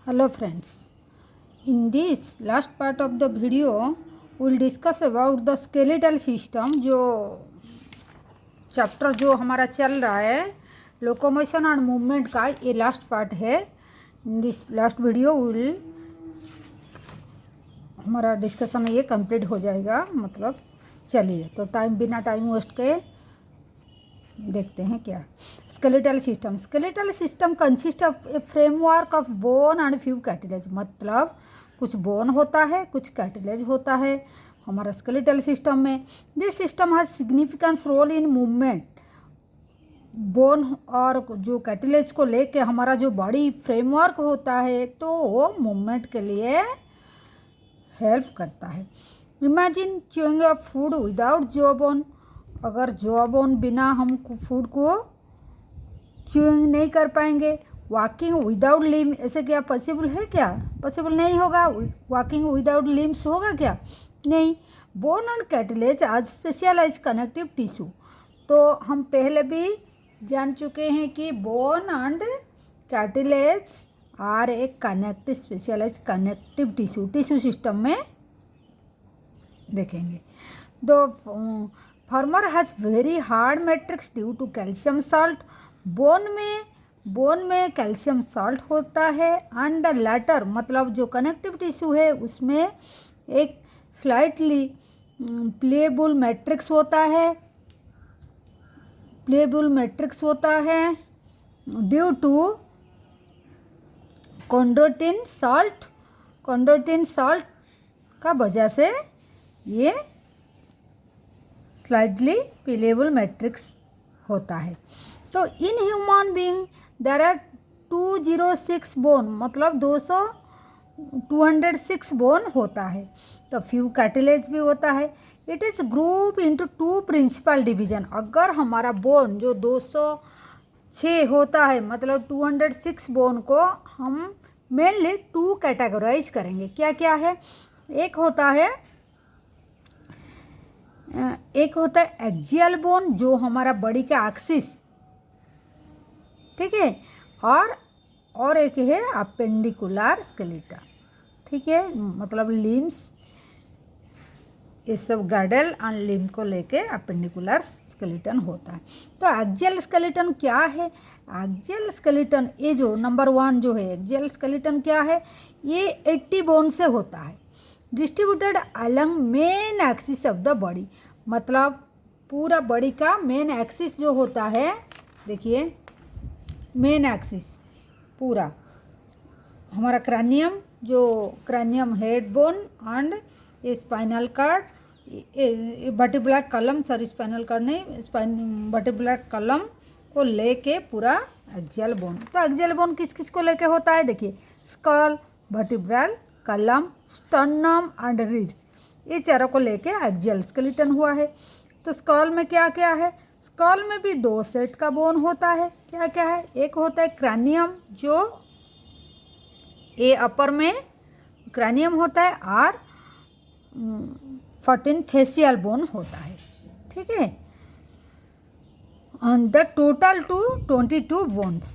Hello friends, in this last part of the video we will discuss about the skeletal system जो chapter जो हमारा चल रहा है लोकोमोशन एंड मूवमेंट का ये लास्ट पार्ट है। In this last video will हमारा डिस्कशन ये कंप्लीट हो जाएगा। मतलब चलिए तो बिना टाइम वेस्ट के देखते हैं क्या skeletal system consist of a framework of bone and few cartilage. मतलब कुछ बोन होता है, कुछ कैटिलेज होता है हमारा स्केलेटल सिस्टम में। This system has significance role in movement. Bone और जो कैटिलेज को लेके हमारा जो बॉडी फ्रेमवर्क होता है तो वो मूवमेंट के लिए हेल्प करता है। इमेजिन च्यूइंग अ फूड विदाउट जॉ बोन। अगर जॉ बोन बिना हम फूड को च्यूइंग नहीं कर पाएंगे। वॉकिंग विदाउट लिम, ऐसे क्या पॉसिबल है? क्या पॉसिबल नहीं होगा। वॉकिंग विदाउट लिम्स होगा क्या? नहीं। बोन एंड कैटिलेज आज स्पेशलाइज कनेक्टिव टिश्यू। तो हम पहले भी जान चुके हैं कि bone and cartilage are a connective specialise connective tissue system में देखेंगे। दो former has very hard matrix due to calcium salt. Bone में कैल्शियम साल्ट होता है एंड द लैटर मतलब जो कनेक्टिव टिश्यू है उसमें एक स्लाइटली प्लेबल मैट्रिक्स होता है ड्यू टू कॉन्ड्रोटिन साल्ट का वजह से ये स्लाइटली प्लेबल मैट्रिक्स होता है। तो in human being there are 206 bone, मतलब 206 बोन होता है। तो फ्यू कैटिलेज भी होता है। It is group into two principal division. अगर हमारा बोन जो 206 होता है मतलब 206 बोन को हम मेनली टू कैटेगराइज करेंगे। क्या क्या है? एक होता है एक्सियल बोन जो हमारा बॉडी का एक्सिस, ठीक है, और एक है अपेंडिकुलर स्केलेटन, ठीक है, मतलब लिम्स, ये सब गैडल एंड लिम्ब को लेके अपेंडिकुलर स्केलेटन होता है। तो एक्सियल स्केलेटन क्या है? एक्सियल स्केलेटन ये जो नंबर 1 जो है एक्सियल स्केलेटन क्या है? ये 80 बोन से होता है, distributed along main axis of the body. मतलब पूरा बॉडी का मेन एक्सिस जो होता है, देखिए मेन एक्सिस पूरा हमारा cranium head bone and spinal cord, vertebral column, spinal cord नहीं, वर्टिब्रल कॉलम को लेके पूरा एक्सियल बोन। तो एक्सियल बोन किस किस को लेके होता है? देखिए skull, vertebral column, sternum and ribs, ये चारों को लेके एक्सियल स्केलेटन हुआ है। तो स्कल में क्या क्या है? स्कल में भी 2 सेट का बोन होता है। क्या क्या है? एक होता है क्रानियम, जो ये अपर में क्रानियम होता है, और 14 फेशियल बोन होता है, ठीक है। and the total to 22 bones.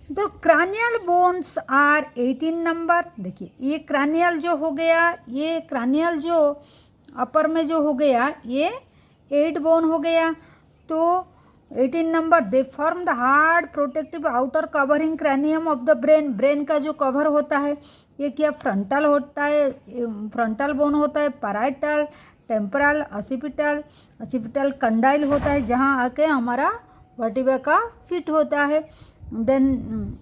The cranial bones are 18 number. देखिए ये cranial जो हो गया, ये cranial जो अपर में जो हो गया ये 8 बोन हो गया। तो 18 number they form the hard protective outer covering cranium of the brain का जो कवर होता है ये क्या फ्रंटल होता है, फ्रंटल बोन होता है, पैराइटल, टेम्परल, ऑसिपिटल कंडाइल होता है जहाँ आके हमारा वर्टिब्रा का फिट होता है। Then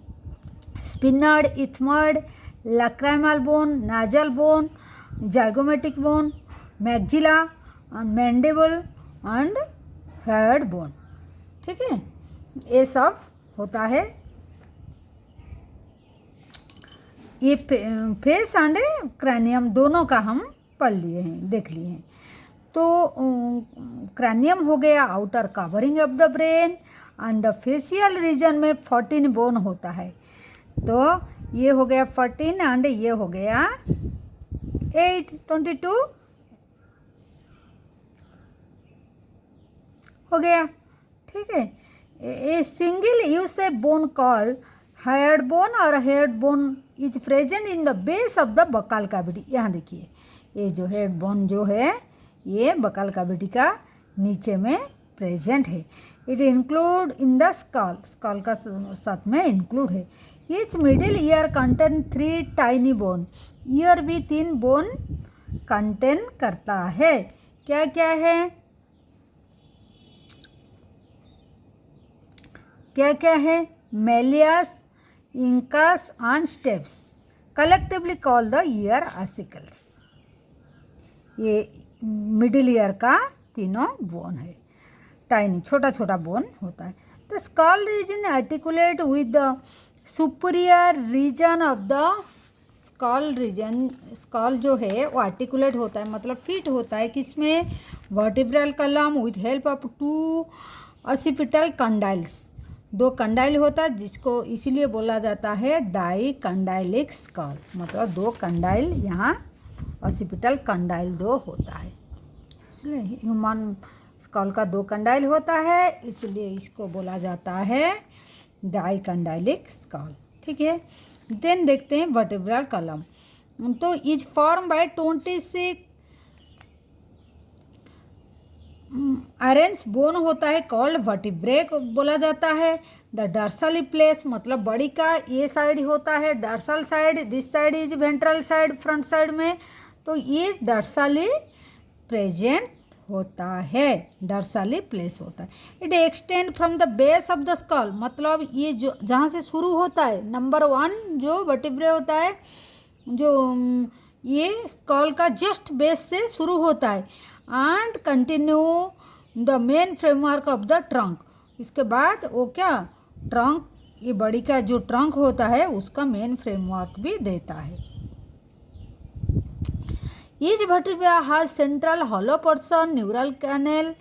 sphenoid, ethmoid, lacrimal bone, nasal bone, zygomatic bone, maxilla, mandible and head bone, ठीक है, ये सब होता है। ये फेस एंड क्रैनियम दोनों का हम पढ़ लिए हैं, देख लिए हैं। तो क्रैनियम हो गया outer covering of the brain and the facial region में 14 बोन होता है। तो ये हो गया 14 एंड ये हो गया 8, 22 हो गया, ठीक है। A single use a bone called head bone और head bone is present in the base of the buccal cavity. यहाँ देखिए ये जो हेड बोन जो है ये बकाल कैविटी का नीचे में प्रेजेंट है। It include in the skull, skull का साथ में इंक्लूड है। Each middle ear contain 3 tiny bone, ear भी 3 बोन कंटेन करता है। क्या क्या है, क्या क्या है? Malleus, incus and stapes collectively call the ear ossicles. ये मिडिल ईयर का तीनों बोन है, टाइनी छोटा छोटा बोन होता है। The skull region articulate with the superior region of the skull region. Skull जो है वो आर्टिकुलेट होता है, मतलब फिट होता है किसमें? Vertebral column with help of 2 occipital condyles. 2 condyle होता है जिसको इसीलिए बोला जाता है डाई कंडाइलिक स्कल, मतलब 2 कंडाइल, यहाँ ऑसिपिटल कंडाइल 2 होता है, इसलिए ह्यूमन स्कल का 2 कंडाइल होता है, इसलिए इसको बोला जाता है डाई कंडाइलिक स्कल। ठीक है, देन देखते हैं वर्टिब्रल कॉलम। तो is form bye 26 arrange bone होता है, कॉल्ड वर्टिब्रे बोला जाता है। द डर्सली प्लेस मतलब बॉडी का ये साइड होता है dorsal side, this side is ventral side front side में, तो ये डर्सली प्रेजेंट होता है, डर्सली प्लेस होता है। It extend from the base of the school, मतलब ये जो जहाँ से शुरू होता है, नंबर 1 जो वर्टिब्रे होता है, जो ये स्कल का जस्ट बेस से शुरू होता है, and continue the main framework of the trunk. इसके बाद वो क्या ट्रंक, ये बॉडी का जो ट्रंक होता है उसका मेन फ्रेमवर्क भी देता है। Each vertebra has central hollow portion, neural canal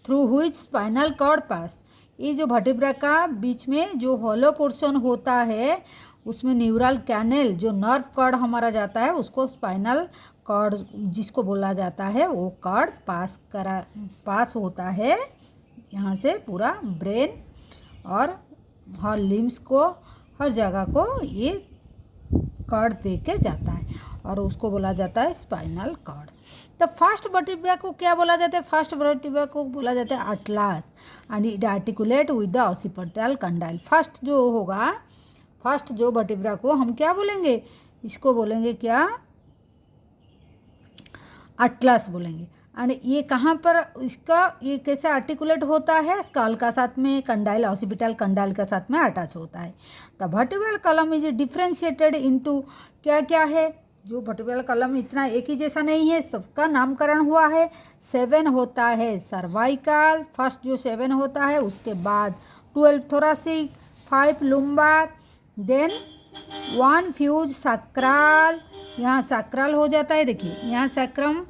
through which spinal cord pass। ये जो वर्टिब्रा का बीच में जो हॉलो पोर्शन होता है उसमें न्यूरल कैनल जो नर्व कॉर्ड हमारा जाता है उसको स्पाइनल कॉर्ड जिसको बोला जाता है वो कॉर्ड पास होता है यहाँ से पूरा ब्रेन और हर लिम्स को हर जगह को ये कॉर्ड दे के जाता है और उसको बोला जाता है स्पाइनल कॉर्ड। तो फर्स्ट वर्टिब्रा को क्या बोला जाता है? फर्स्ट वर्टिब्रा को बोला जाता है Atlas and it articulate with the occipital condyle. First जो होगा, फर्स्ट जो वर्टिब्रा को हम क्या बोलेंगे? इसको बोलेंगे क्या? अटलास बोलेंगे। एंड ये कहाँ पर इसका ये कैसे आर्टिकुलेट होता है? स्कल का साथ में कंडाइल, ऑसिपिटल कंडाइल का साथ में अटैच होता है। The vertebral column is differentiated into क्या क्या है? जो वर्टिब्रल कॉलम इतना एक ही जैसा नहीं है, सबका नामकरण हुआ है। 7 होता है सर्वाइकल, फर्स्ट जो 7 होता है, उसके बाद 12 थोरासिक, 5 लुम्बार, देन 1 फ्यूज सैक्रल, यहाँ सैक्रल हो जाता है, देखिए यहाँ सक्रम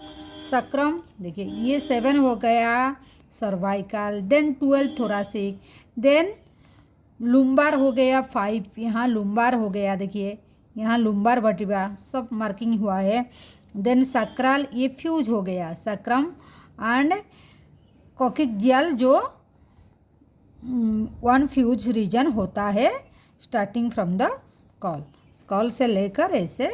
देखिए ये 7 हो गया सर्वाइकल, देन 12 थोरासिक, देन लुम्बार हो गया 5, यहाँ लुम्बार हो गया, देखिए यहाँ लुम्बार वर्टिब्रा सब मार्किंग हुआ है। देन सैक्रल ये फ्यूज हो गया सक्रम, एंड कॉक्सियल जो 1 फ्यूज रीजन होता है स्टार्टिंग फ्रॉम द स्कल से लेकर ऐसे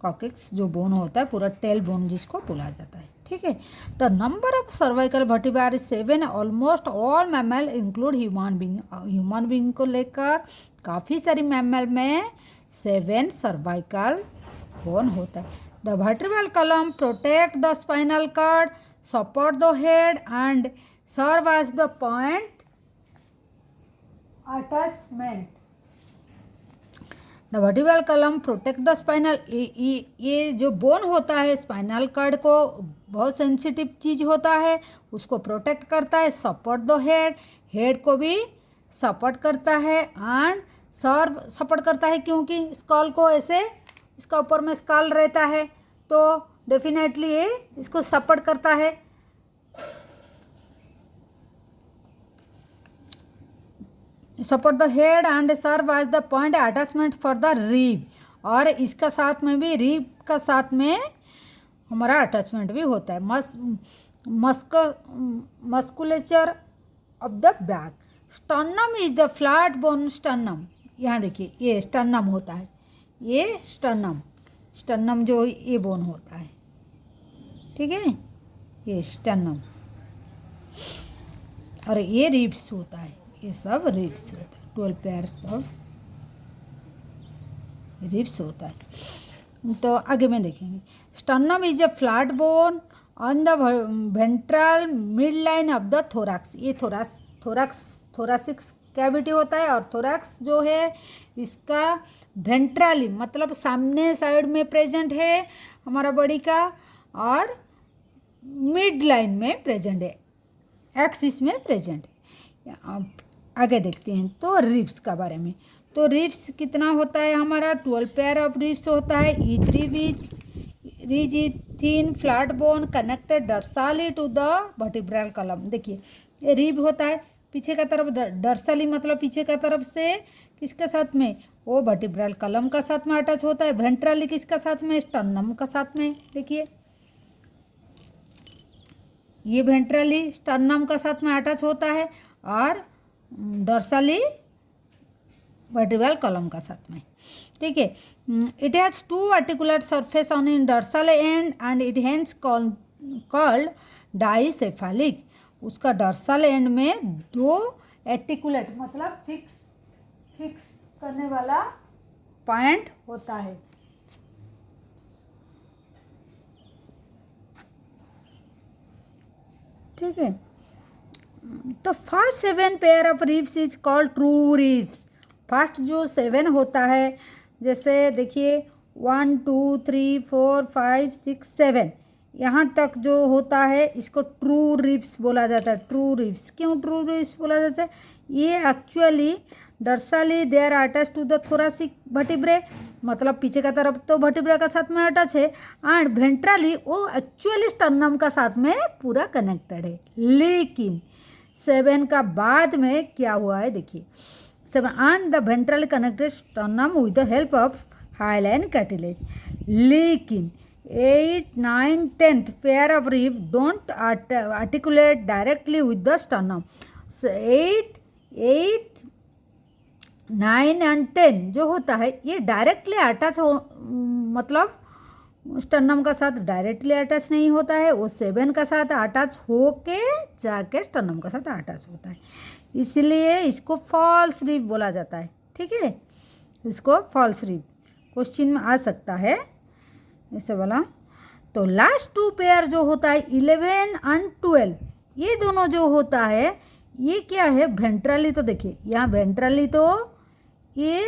कॉक्सिक्स जो बोन होता है पूरा टेल बोन जिसको बोला जाता है। ठीक है, the number of cervical vertebra is 7। Almost all mammal include human being, human being को लेकर काफ़ी सारी मैमल में 7 सर्वाइकल बोन होता है। The vertebral column protect the spinal cord, support the head and serve as the point attachment. The vertebral column protect the spinal, ये जो bone होता है स्पाइनल कॉर्ड को बहुत सेंसिटिव चीज़ होता है, उसको प्रोटेक्ट करता है। सपोर्ट द हेड, हेड को भी सपोर्ट करता है, एंड सर्व सपोर्ट करता है क्योंकि स्कल को ऐसे इसका ऊपर में स्कल रहता है तो डेफिनेटली ये इसको सपोर्ट करता है। Support the head and serve as the point attachment for the rib, और इसका साथ में भी रिब का साथ में हमारा अटैचमेंट भी होता है। Musculature of the back. Sternum is the flat bone sternum, यहाँ देखिए ये स्टर्नम होता है, ये स्टर्नम जो ये बोन होता है, ठीक है, ये स्टर्नम, और ये रिब्स होता है, ये सब रिब्स होता है, 12 पेयर्स ऑफ रिब्स होता है। तो आगे में देखेंगे, sternum is a flat bone on the ventral mid line of the thorax. ये थोरैसिक कैविटी होता है, और थोरैक्स जो है इसका वेंट्रली मतलब सामने साइड में प्रेजेंट है हमारा बॉडी का, और मिड लाइन में प्रेजेंट है, एक्सिस में प्रेजेंट है। अब आगे देखते हैं तो रिब्स का बारे में। तो रिब्स कितना होता है हमारा, 12 पेयर ऑफ रिब्स होता है। Each rib is thin flat bone connected dorsally to the vertebral column. देखिए ये रिब होता है पीछे का तरफ, डर्साली मतलब पीछे का तरफ से किसके साथ में, वो वर्टिब्रल कॉलम का साथ में अटैच होता है। वेंट्रली किसका साथ में, स्टर्नम का साथ में। देखिए ये वेंट्रली स्टर्नम का साथ में अटैच होता है, और डर्सली वर्टिब्रल कॉलम का साथ में, ठीक है। It has 2 articular surface on in dorsal end and it hence called dicephalic. उसका डर्सल एंड में 2 आर्टिकुलेट मतलब फिक्स करने वाला पॉइंट होता है, ठीक है। तो first 7 pair of ribs is called true ribs. First जो 7 होता है, जैसे देखिए 1 2 3 4 5 6 7 यहाँ तक जो होता है इसको ट्रू रिब्स बोला जाता है। ट्रू रिब्स क्यों ट्रू रिब्स बोला जाता है, ये actually dorsally they are attach to the thoracic vertebrae, मतलब पीछे का तरफ तो वर्टिब्रा का साथ में अटैच है, एंड वेंट्रली वो एक्चुअली स्टर्नम का साथ में पूरा कनेक्टेड है। लेकिन 7 का बाद में क्या हुआ है देखिए, 7 and the ventrally connected sternum with the help of hyaline cartilage. लेकिन 8 9 10th pair of rib don't articulate directly with the sternum. 8 9 and 10 जो होता है ये डायरेक्टली अटैच हो, मतलब स्टर्नम का साथ डायरेक्टली अटैच नहीं होता है, वो 7 का साथ अटैच होके जाके स्टर्नम का साथ अटैच होता है, इसलिए इसको फॉल्स रिब बोला जाता है, ठीक है। इसको फॉल्स रिब क्वेश्चन में आ सकता है ऐसे वाला। तो लास्ट 2 पेयर जो होता है 11 एंड 12, ये दोनों जो होता है ये क्या है, वेंट्रली। तो देखिए यहाँ वेंट्रली तो ये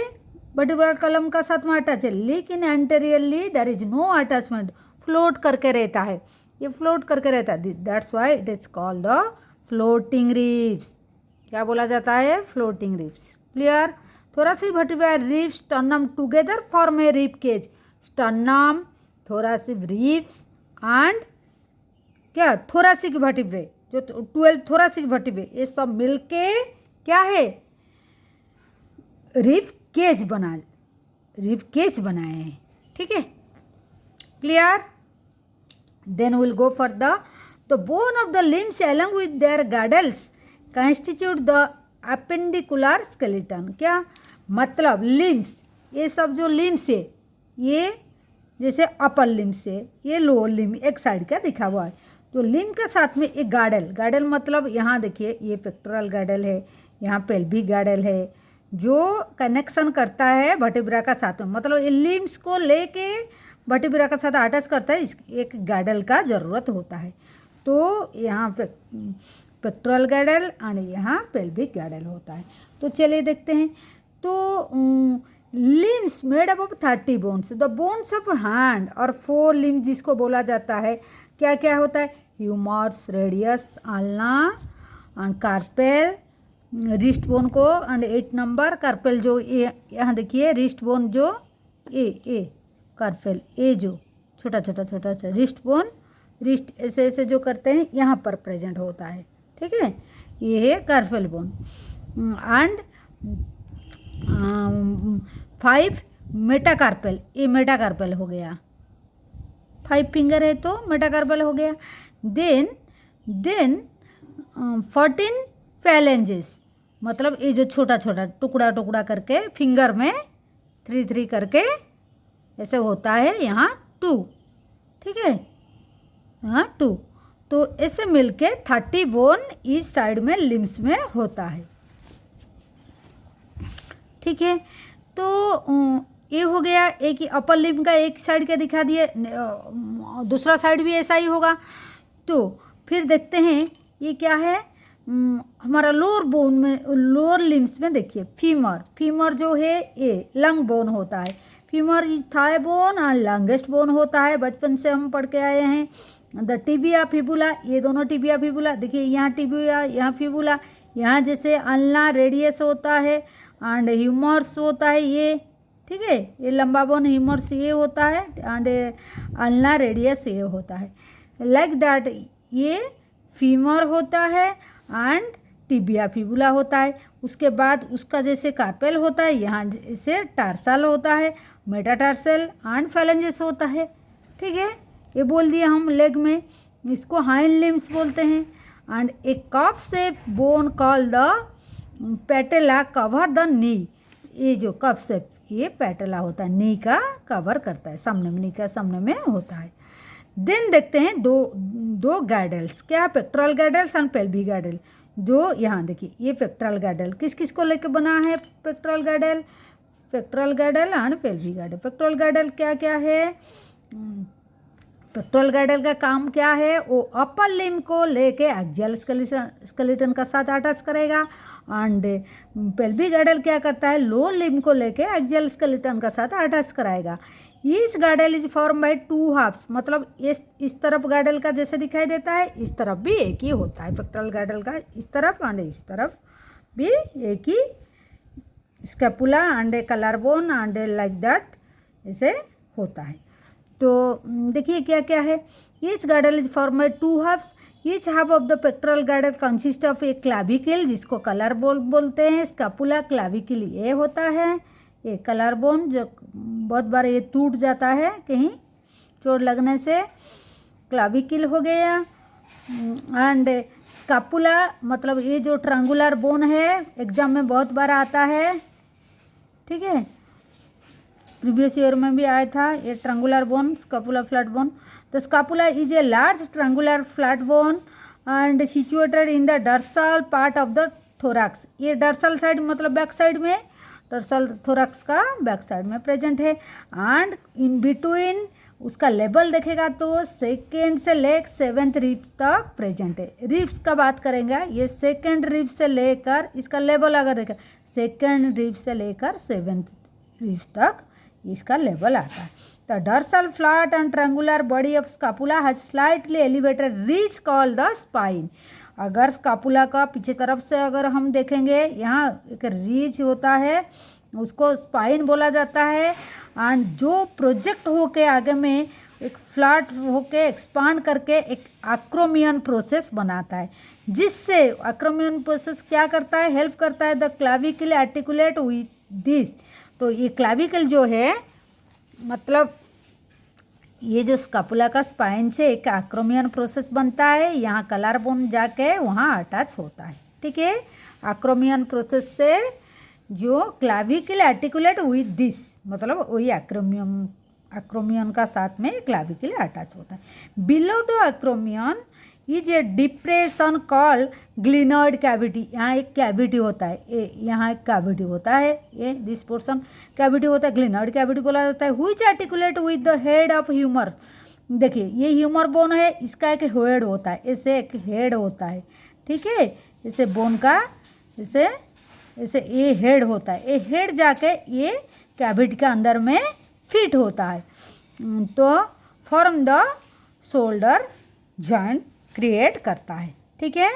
वर्टिब्रल कॉलम का साथ में अटैच है, लेकिन anteriorly there is no attachment, float करके रहता है, ये फ्लोट करके रहता है, that's why it is called the floating ribs. क्या बोला जाता है, floating ribs. Clear. Thoracic vertebral ribs sternum together form a rib cage. Sternum, thoracic ribs and क्या थोरैसिक वर्टिब्रे, जो 12 थोरैसिक वर्टिब्रे, ये सब मिलके क्या है, रिब केज बनाए हैं, ठीक है। Clear. Then will go for the bone of the limbs along with their girdles constitute the appendicular skeleton। क्या मतलब लिम्स, ये सब जो लिम्स है ये जैसे अपर लिम्स है, ये लोअर लिम एक साइड का दिखा हुआ है, तो लिम के साथ में एक गार्डल मतलब यहाँ देखिए ये पेक्टोरल गार्डल है, यहाँ पेल्विक गार्डल है, जो कनेक्शन करता है वर्टिब्रा का साथ में, मतलब ये लिम्स को लेके वर्टिब्रा का साथ अटैच करता है, एक गार्डल का ज़रूरत होता है। तो यहाँ पे पेक्टोरल गार्डल और यहाँ पेल्विक गार्डल होता है। तो चलिए देखते हैं। तो limbs made up of 30 bones, the bones of hand और 4 लिम्स जिसको बोला जाता है, क्या क्या होता है, humerus, radius, ulna and carpal, wrist bone को एंड 8 नंबर कार्पेल, जो ये यहाँ देखिए रिस्ट बोन जो ए कार्पेल, ए जो छोटा रिस्ट बोन, रिस्ट ऐसे ऐसे जो करते हैं यहाँ पर प्रेजेंट होता है, ठीक है, ये है कार्पेल बोन। एंड 5 मेटाकार्पेल, ये मेटाकार्पेल हो गया, 5 फिंगर है तो मेटाकार्पेल हो गया। देन 14 फैलेंजेस, मतलब ये जो छोटा छोटा टुकड़ा टुकड़ा करके फिंगर में 3 करके ऐसे होता है, यहाँ 2, ठीक है, यहाँ 2। तो ऐसे मिलके 30 बोन इस साइड में लिम्स में होता है, ठीक है। तो ये हो गया, एक ही अपर लिम्ब का एक साइड का दिखा दिए, दूसरा साइड भी ऐसा ही होगा। तो फिर देखते हैं ये क्या है, हमारा लोअर बोन में, लोअर लिम्स में देखिए फीमर, फीमर जो है ये लंग बोन होता है। फीमर इज थाई बोन और लॉन्गेस्ट बोन होता है, बचपन से हम पढ़ के आए हैं। द टिबिया फिबुला, ये दोनों टिबिया फिबुला, देखिए यहाँ टिबिया यहाँ फिबुला, यहाँ जैसे अल्ना रेडियस होता है एंड ह्यूमर्स होता है ये, ठीक है, ये लंबा बोन ह्यूमर्स ये होता है एंड अल्ना रेडियस ये होता है, लाइक दैट ये फीमर होता है एंड टिबिया फिबुला होता है। उसके बाद उसका जैसे कार्पेल होता है, यहाँ जैसे टार्सल होता है, मेटाटार्सल एंड फैलेंजेस होता है, ठीक है। ये बोल दिया हम लेग में, इसको हाइंड लिम्स बोलते हैं। And a cup shape bone called the patella cover the knee, ये जो कफ शेप ये पैटेला होता है, नी का कवर करता है, सामने में, नी का सामने में होता है। देन देखते हैं दो गैडल्स, क्या, पेक्टोरल गैडल्स एंड पेल्विक गैडल। जो यहाँ देखिए ये पेक्टोरल गैडल किस किस को लेकर बना है, pectoral girdle, pectoral girdle and pelvic girdle. Pectoral girdle क्या क्या है, पेक्टोरल गैडल का काम क्या है, वो अपर लिम्ब को लेके एक्सियल स्केलेटन का साथ अटैच करेगा। एंड पेल्विक गैडल क्या करता है, लोअर लिम्ब को लेके एक्सियल स्केलेटन का साथ अटैच कराएगा। इस गैडल इज फॉर्म बाय 2 हाफ्स, मतलब इस तरफ गैडल का जैसे दिखाई देता है, इस तरफ भी एक ही होता है पेक्टोरल गैडल का, इस तरफ एंड इस तरफ भी एक ही, scapula and a collar bone and like that ऐसे होता है। तो देखिए क्या क्या है, each girdle is form by 2 halves, each half of the pectoral girdle consist of a clavicle जिसको कलर बोलते हैं, स्कैपुला क्लाविकल ये होता है, ये कलर बोन जो बहुत बार ये टूट जाता है कहीं चोट लगने से, क्लाविकल हो गया। एंड स्कैपुला मतलब ये जो ट्रायंगुलर बोन है, एग्जाम में बहुत बार आता है, ठीक है, प्रीवियस ईयर में भी आया था ये triangular bone, scapula flat bone. The scapula is a large triangular flat bone and situated in the dorsal part of the thorax, ये डर्सल साइड मतलब बैक साइड में, डर्सल थोरैक्स का बैक साइड में प्रेजेंट है। And in between उसका level देखेगा तो second से लेकर 7th रिब तक प्रेजेंट है। रिब्स का बात करेंगे, ये सेकेंड रिब से लेकर इसका लेवल अगर देखा, सेकेंड रिब से लेकर 7th रिब तक इसका लेवल आता है। The dorsal flat and triangular body of scapula has slightly elevated ridge called the spine. अगर स्कैपुला का पीछे तरफ से अगर हम देखेंगे, यहाँ एक रीच होता है, उसको स्पाइन बोला जाता है। एंड जो प्रोजेक्ट होके आगे में एक फ्लैट होके एक्सपांड करके एक एक्रोमियन प्रोसेस बनाता है, जिससे एक्रोमियन प्रोसेस क्या करता है, हेल्प करता है the clavicle articulate with this. तो ये क्लाविकल जो है मतलब ये जो स्कैपुला का स्पाइन से एक एक्रोमियन प्रोसेस बनता है, यहाँ कलर बोन जाके वहाँ अटैच होता है, ठीक है। एक्रोमियन प्रोसेस से जो क्लाविकल आर्टिकुलेट विथ दिस, मतलब वही एक्रोमियन का साथ में क्लाविकल अटैच होता है। Below the acromion is a depression called glenoid cavity, यहाँ एक कैविटी होता है, ये यहाँ एक कैविटी होता है, ये दिस पोर्शन कैविटी होता है, ग्लिनॉइड कैविटी बोला जाता है। Which articulate with the head of humour, देखिए ये ह्यूमर बोन है, इसका एक हेड होता है, ऐसे एक हेड होता है, ठीक है, जैसे बोन का जैसे ऐसे ये हेड होता है, ये हेड जाके ये कैविटी के अंदर में फिट होता है, तो form the shoulder joint create करता है, ठीक है।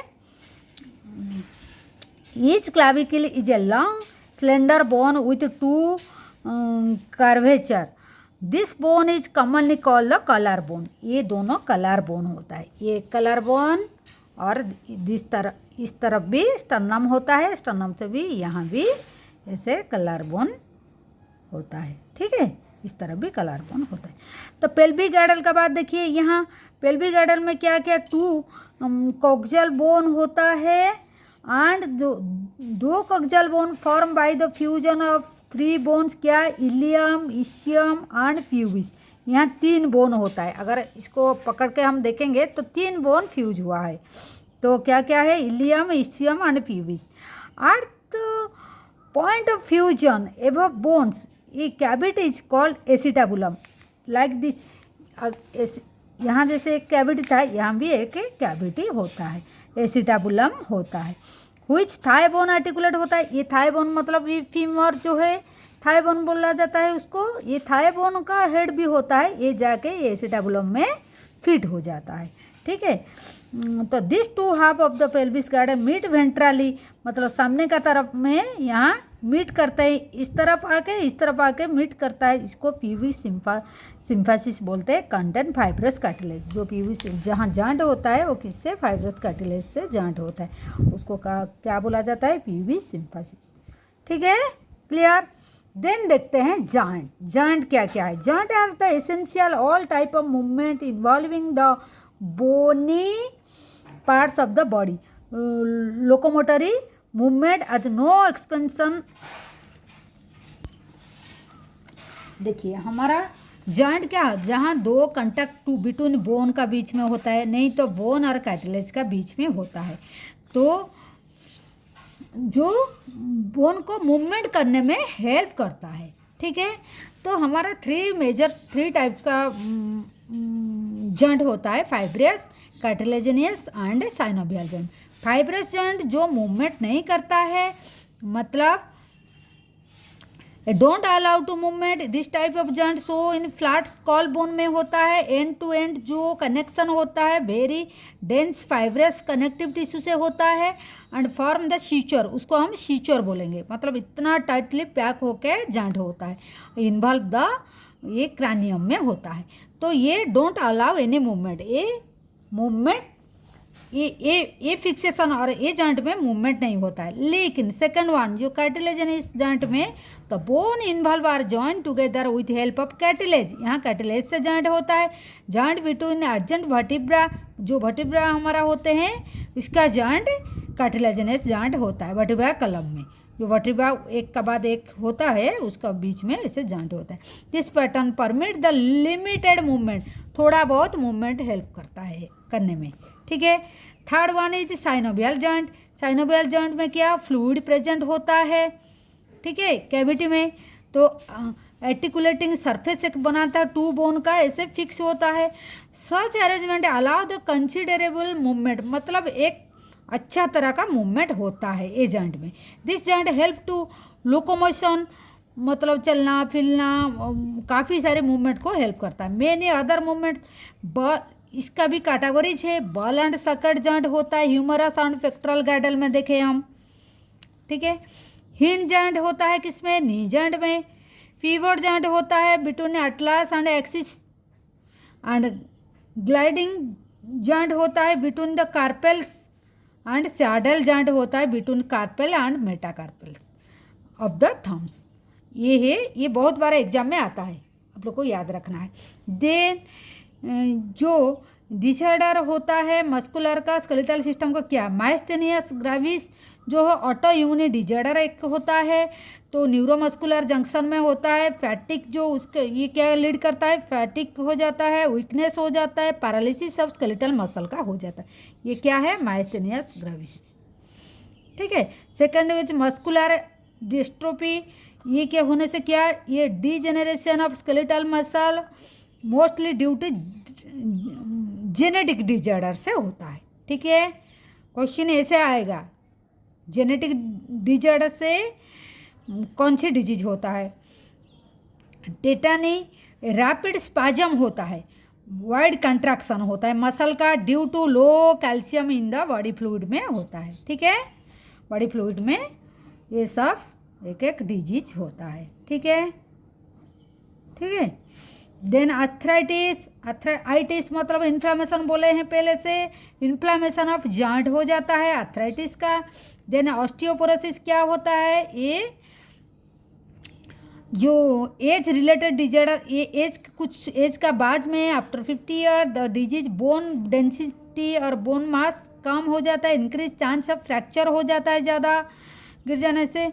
Each clavicle is a long slender bone with 2 curvature, this bone is commonly called the colour bone, ये दोनों कलर बोन होता है, ये कलर बोन और इस तरफ भी स्टर्नम होता है, स्टर्नम से भी यहाँ भी ऐसे कलर बोन होता है, ठीक है, इस तरफ भी कलर बोन होता है। तो पेल्विक गैडल का बात देखिए, यहाँ पेल्विक गैडल में क्या क्या 2 कोक्सियल बोन होता है एंड दो coxal bone form by the fusion of 3 bones, क्या, इलियम, इशियम एंड प्यूबिस। यहाँ 3 बोन होता है, अगर इसको पकड़ के हम देखेंगे तो 3 बोन फ्यूज हुआ है। तो क्या क्या है, ilium, ischium and pubis. At the point of fusion above bones ये cavity is called acetabulum, like this. यहाँ जैसे एक कैविटी था, यहाँ भी एक कैविटी होता है, एसिटाबुलम होता है। व्हिच थाई बोन आर्टिकुलेट होता है, ये थाई बोन मतलब ये फीमर जो है थाई बोन बोला जाता है उसको, ये थाई बोन का हेड भी होता है, ये जाके ये एसिटाबुलम में फिट हो जाता है, ठीक है। तो this 2 half of the pelvis girdle meet ventrally, मतलब सामने का तरफ में यहाँ मीट करता है, इस तरफ आके मीट करता है, इसको पीवी सिम्फासिस बोलते हैं। कंटेंट फाइब्रस कार्टिलेज, जो पीवी जहाँ जॉइंट होता है वो किससे, फाइब्रस कार्टिलेज से जॉइंट होता है, उसको क्या बोला जाता है, पीवी सिम्फासिस, ठीक है, क्लियर। देन देखते हैं जॉइंट क्या क्या है। Joint are the essential all type of movement involving the bony parts of the body, locomotory movement at no expansion. देखिए हमारा जॉइंट क्या है, जहाँ 2 कंटेक्ट टू बिटवीन बोन का बीच में होता है, नहीं तो बोन और कार्टिलेज का बीच में होता है, तो जो बोन को मूवमेंट करने में हेल्प करता है, ठीक है। तो हमारा 3 टाइप का जॉइंट होता है, fibrous, cartilaginous and synovial joint. Fibrous joint जो मूवमेंट नहीं करता है, मतलब don't allow to movement, this type of joint so in flat skull bone में होता है। एंड टू एंड जो कनेक्शन होता है very dense fibrous connective tissue से होता है, एंड फॉर्म द शीचर, उसको हम शीचर बोलेंगे, मतलब इतना टाइटली पैक होके जॉइंट होता है, इन्वॉल्व द ये क्रैनियम में होता है। तो ये डोंट अलाउ एनी मूवमेंट, ये मूवमेंट ये फिक्सेशन और ये जॉइंट में मूवमेंट नहीं होता है। लेकिन सेकंड वन जो कार्टिलेजिनस जॉइंट में, तो bone involve are join together with help of cartilage, यहाँ कार्टिलेज से जॉइंट होता है। जॉइंट बिटवीन अर्जेंट वर्टिब्रा, जो वर्टिब्रा हमारा होते हैं इसका जॉइंट कार्टिलेजिनस जॉइंट होता है, वर्टिब्रा कलम में जो वर्टिब्रा एक का बाद एक होता है उसका बीच में ऐसे जॉइंट होता है। This pattern permit the limited movement, थोड़ा बहुत मूवमेंट हेल्प करता है करने में, ठीक है। Third one is synovial joint. Synovial joint में क्या, फ्लूइड प्रेजेंट होता है, ठीक है, कैविटी में। तो आर्टिकुलेटिंग सरफेस एक बनाता है 2 बोन का, ऐसे फिक्स होता है। सच arrangement allow the considerable movement, मतलब एक अच्छा तरह का मूवमेंट होता है ये जॉइंट में। This joint help to locomotion, मतलब चलना फिरना, काफ़ी सारे मूवमेंट को हेल्प करता है। मेनी अदर मूवमेंट, इसका भी कैटेगरीज है। बॉल एंड सकट जॉइंट होता है ह्यूमरस एंड पेक्टोरल गैडल में देखे हम, ठीक है। हिंड जॉइंट होता है किसमें, नी जॉइंट में। पीवोट जॉइंट होता है between atlas and axis, and gliding joint होता है between the carpals, and saddle joint होता है between carpal and metacarpals of the thumbs. ये है, ये बहुत बार एग्जाम में आता है, आप लोग को याद रखना है। देन जो डिसऑर्डर होता है मस्कुलर का स्केलेटल सिस्टम का, क्या, माइस्थेनियस ग्रेविस जो है ऑटो इम्यून डिसऑर्डर एक होता है, तो न्यूरोमस्कुलर जंक्शन में होता है। फैटिक जो उसके ये क्या लीड करता है, फैटिक हो जाता है, वीकनेस हो जाता है, पैरालिसिस ऑफ स्केलेटल मसल का हो जाता है। ये क्या है, माइस्थेनियस ग्रेविस, ठीक है। सेकंड विच मस्कुलर डिस्ट्रोफी, ये क्या होने से क्या, ये degeneration of skeletal muscle mostly due to genetic disorder से होता है, ठीक है। क्वेश्चन ऐसे आएगा, जेनेटिक डिजॉर्डर से कौन सी डिजीज होता है। टेटानी, रैपिड स्पाजम होता है, वाइड कंट्रैक्शन होता है मसल का due to low calcium in the body fluid में होता है, ठीक है। बॉडी फ्लूइड में ये सब एक एक डिजीज होता है, ठीक है, ठीक है। देन आर्थराइटिस, आर्थराइटिस मतलब इन्फ्लामेशन बोले हैं पहले से, इन्फ्लामेशन ऑफ जॉइंट हो जाता है आर्थराइटिस का। देन ऑस्टियोपोरोसिस क्या होता है, ये जो एज रिलेटेड डिजॉर्डर, ये एज कुछ एज का बाद में after 50 year the disease bone density और बोन मास कम हो जाता है, इंक्रीज चांस ऑफ फ्रैक्चर हो जाता है ज़्यादा गिर जाने से,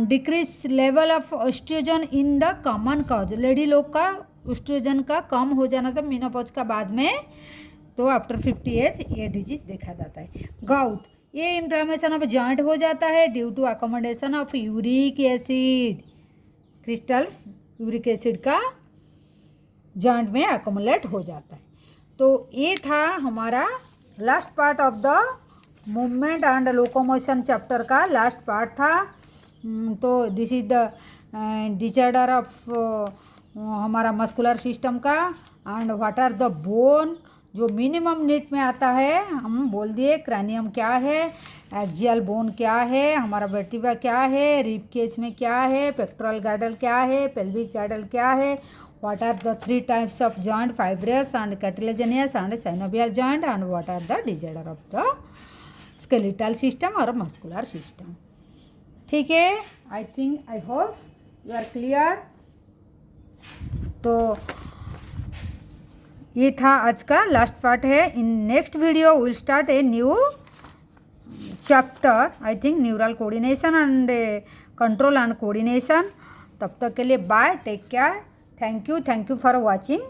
decrease level of oestrogen in the common cause, lady लोग का एस्ट्रोजन का कम हो जाना था मेनोपॉज का बाद में, तो आफ्टर 50 एज ये डिजीज देखा जाता है। गाउट, ये इन्फ्लामेशन ऑफ जॉइंट हो जाता है due to accommodation of uric acid, crystals uric acid का जॉइंट में अकोमुलेट हो जाता है। तो ये था हमारा last part of the movement and locomotion chapter का लास्ट पार्ट था। तो this is the disorder of हमारा मस्कुलर सिस्टम का and what are the bone जो मिनिमम नीड में आता है, हम बोल दिए क्रैनियम क्या है, एक्सियल बोन क्या है, हमारा वर्टिब्रा क्या है, रिब केज में क्या है, पेक्टोरल गैडल क्या है, पेल्विक गैडल क्या है, what are the 3 types of joint, fibrous and cartilaginous and synovial joint, and what are the disorder of the skeletal system और मस्कुलर सिस्टम। ठीक है, I think I hope you are clear. तो ये था आज का लास्ट पार्ट है। In next video will start a new chapter, I think neural coordination and control and coordination. तब तक के लिए bye, take care, thank you for watching.